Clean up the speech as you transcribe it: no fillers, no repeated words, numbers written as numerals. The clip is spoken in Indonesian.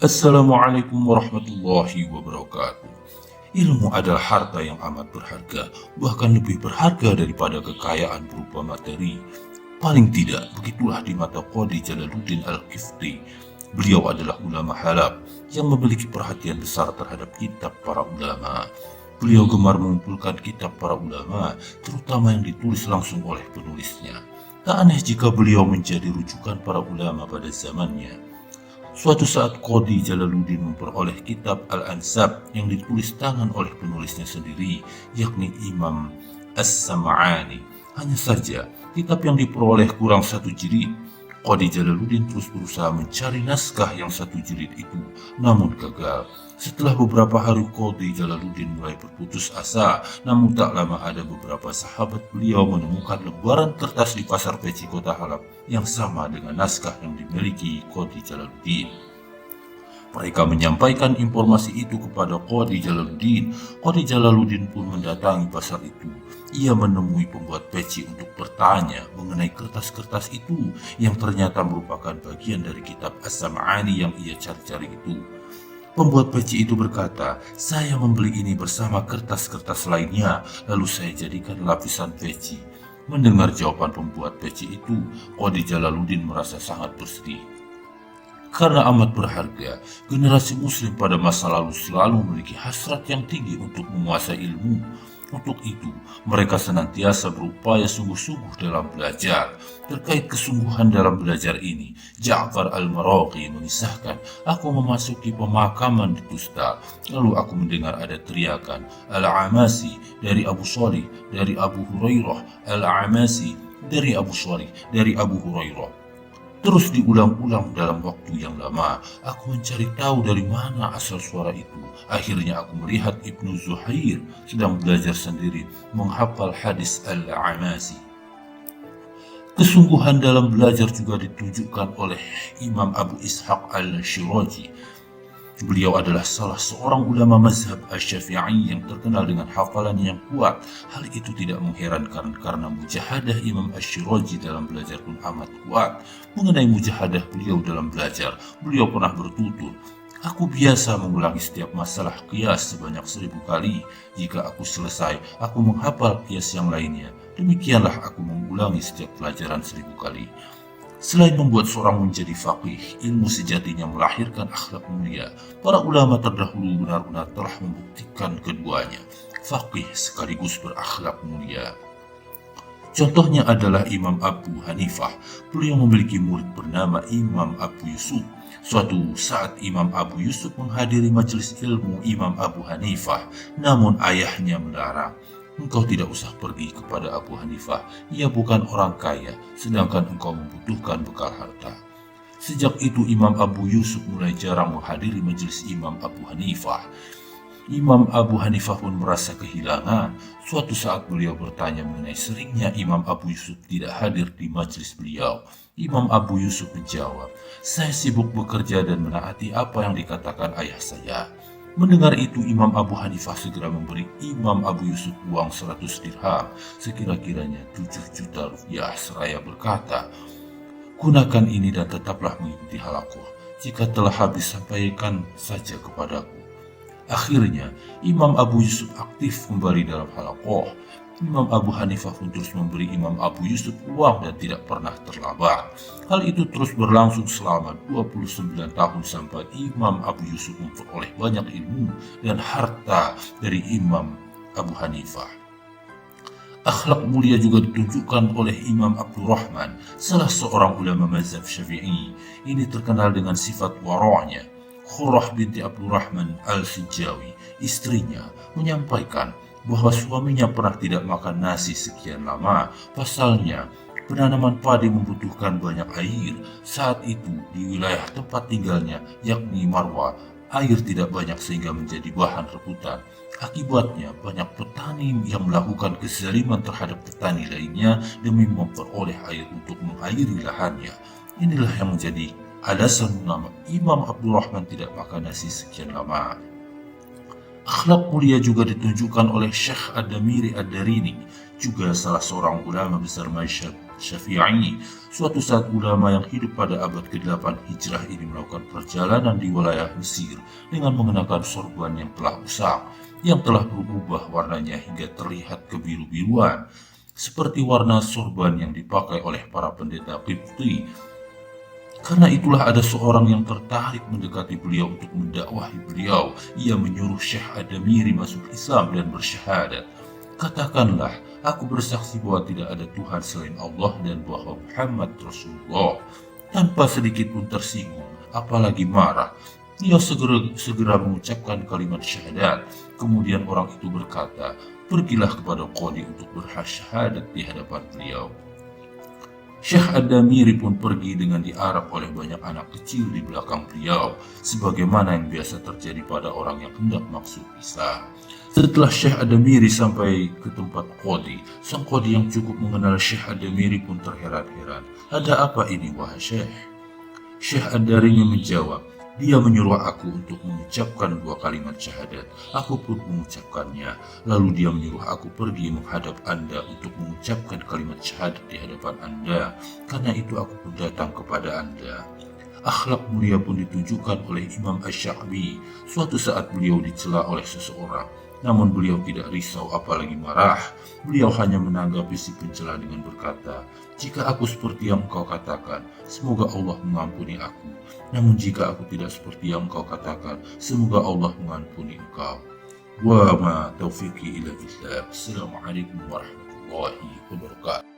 Assalamualaikum warahmatullahi wabarakatuh. Ilmu adalah harta yang amat berharga, bahkan lebih berharga daripada kekayaan berupa materi. Paling tidak, begitulah di mata Qadhi Jalaluddin Al-Qifti. Beliau adalah ulama halab yang memiliki perhatian besar terhadap kitab para ulama. Beliau gemar mengumpulkan kitab para ulama, terutama yang ditulis langsung oleh penulisnya. Tak aneh jika beliau menjadi rujukan para ulama pada zamannya. Suatu saat Qadhi Jalaluddin memperoleh kitab Al-Ansab yang ditulis tangan oleh penulisnya sendiri, yakni Imam As-Sam'ani. Hanya saja, kitab yang diperoleh kurang satu jilid. Qadhi Jalaluddin terus berusaha mencari naskah yang satu jilid itu, namun gagal. Setelah beberapa hari Qadhi Jalaluddin mulai berputus asa, namun tak lama ada beberapa sahabat beliau menemukan lembaran kertas di pasar peci kota Halab yang sama dengan naskah yang dimiliki Qadhi Jalaluddin. Mereka menyampaikan informasi itu kepada Qadhi Jalaluddin. Qadhi Jalaluddin pun mendatangi pasar itu. Ia menemui pembuat peci untuk bertanya mengenai kertas-kertas itu yang ternyata merupakan bagian dari kitab As-Sam'ani yang ia cari-cari itu. Pembuat peci itu berkata, "Saya membeli ini bersama kertas-kertas lainnya, lalu saya jadikan lapisan peci." Mendengar jawaban pembuat peci itu, Qadhi Jalaluddin merasa sangat bersedih. Karena amat berharga, generasi muslim pada masa lalu selalu memiliki hasrat yang tinggi untuk menguasai ilmu. Untuk itu, mereka senantiasa berupaya sungguh-sungguh dalam belajar. Terkait kesungguhan dalam belajar ini, Ja'far Al-Maraghi mengisahkan, "Aku memasuki pemakaman di Tusta, lalu aku mendengar ada teriakan, 'Al-Amasi' dari Abu Shalih, dari Abu Hurairah, 'Al-Amasi' dari Abu Shalih, dari Abu Hurairah." Terus diulang-ulang dalam waktu yang lama. Aku mencari tahu dari mana asal suara itu. Akhirnya aku melihat Ibnu Zuhair sedang belajar sendiri menghafal hadis Al-Amasi. Kesungguhan dalam belajar juga ditunjukkan oleh Imam Abu Ishaq Al-Shirazi. Beliau adalah salah seorang ulama mazhab Asy-Syafi'i yang terkenal dengan hafalan yang kuat. Hal itu tidak mengherankan karena mujahadah Imam Asy-Syirazi dalam belajar pun amat kuat. Mengenai mujahadah beliau dalam belajar, beliau pernah bertutur, "Aku biasa mengulangi setiap masalah qiyas sebanyak 1000 kali. Jika aku selesai, aku menghafal qiyas yang lainnya. Demikianlah aku mengulangi setiap pelajaran 1000 kali." Selain membuat seorang menjadi faqih, ilmu sejatinya melahirkan akhlak mulia. Para ulama terdahulu benar-benar telah membuktikan keduanya, faqih sekaligus berakhlak mulia. Contohnya adalah Imam Abu Hanifah. Beliau memiliki murid bernama Imam Abu Yusuf. Suatu saat Imam Abu Yusuf menghadiri majelis ilmu Imam Abu Hanifah, namun ayahnya melarang. "Engkau tidak usah pergi kepada Abu Hanifah, ia bukan orang kaya, sedangkan engkau membutuhkan bekal harta." Sejak itu Imam Abu Yusuf mulai jarang menghadiri majelis Imam Abu Hanifah. Imam Abu Hanifah pun merasa kehilangan. Suatu saat beliau bertanya mengenai seringnya Imam Abu Yusuf tidak hadir di majelis beliau. Imam Abu Yusuf menjawab, "Saya sibuk bekerja dan menaati apa yang dikatakan ayah saya." Mendengar itu Imam Abu Hanifah segera memberi Imam Abu Yusuf uang 100 dirham, sekira-kiranya 7 juta rupiah, seraya berkata, "Gunakan ini dan tetaplah mengikuti halakoh. Jika telah habis, sampaikan saja kepadaku." Akhirnya Imam Abu Yusuf aktif kembali dalam halakoh. Imam Abu Hanifah pun terus memberi Imam Abu Yusuf uang dan tidak pernah terlambat. Hal itu terus berlangsung selama 29 tahun sampai Imam Abu Yusuf memperoleh banyak ilmu dan harta dari Imam Abu Hanifah. Akhlak mulia juga ditunjukkan oleh Imam Abdurrahman, salah seorang ulama mazhab Syafi'i. Ini terkenal dengan sifat wara'nya. Khurrah binti Abdurrahman Al-Sinjawi, istrinya, menyampaikan bahwa suaminya pernah tidak makan nasi sekian lama. Pasalnya, penanaman padi membutuhkan banyak air. Saat itu, di wilayah tempat tinggalnya, yakni Marwa, air tidak banyak sehingga menjadi bahan rebutan. Akibatnya, banyak petani yang melakukan kezaliman terhadap petani lainnya demi memperoleh air untuk mengairi lahannya. Inilah yang menjadi alasan nama Imam Abdurrahman tidak makan nasi sekian lama. Akhlak mulia juga ditunjukkan oleh Syekh Ad-Damiri Ad-Darini, juga salah seorang ulama besar mazhab Syafi'i. Suatu saat ulama yang hidup pada abad ke-8 Hijrah ini melakukan perjalanan di wilayah Mesir dengan mengenakan sorban yang telah usang, yang telah berubah warnanya hingga terlihat kebiru-biruan, seperti warna sorban yang dipakai oleh para pendeta Qibti. Karena itulah ada seorang yang tertarik mendekati beliau untuk mendakwahi beliau. Ia menyuruh Syekh Ad-Damiri masuk Islam dan bersyahadat. Katakanlah, aku bersaksi bahwa tidak ada Tuhan selain Allah dan bahwa Muhammad Rasulullah. Tanpa sedikit pun tersinggung, apalagi marah, ia segera mengucapkan kalimat syahadat. Kemudian orang itu berkata, pergilah kepada Qadi untuk bersyahadat di hadapan beliau. Syekh Ad-Damiri pun pergi dengan diarak oleh banyak anak kecil di belakang beliau, sebagaimana yang biasa terjadi pada orang yang hendak masuk Islam. Setelah Syekh Ad-Damiri sampai ke tempat Qadi, sang Qadi yang cukup mengenal Syekh Ad-Damiri pun terheran-heran. Ada apa ini, wahai Syekh? Syekh Ad-Damiri menjawab, dia menyuruh aku untuk mengucapkan 2 kalimat syahadat. Aku pun mengucapkannya. Lalu dia menyuruh aku pergi menghadap Anda untuk mengucapkan kalimat syahadat di hadapan Anda. Karena itu aku pun datang kepada Anda. Akhlak mulia pun ditunjukkan oleh Imam Asy-Sya'bi. Suatu saat beliau dicela oleh seseorang, namun beliau tidak risau apalagi marah. Beliau hanya menanggapi si pencela dengan berkata, jika aku seperti yang engkau katakan, semoga Allah mengampuni aku. Namun jika aku tidak seperti yang engkau katakan, semoga Allah mengampuni engkau. Wa ma taufiqi illa billah. Assalamualaikum warahmatullahi wabarakatuh.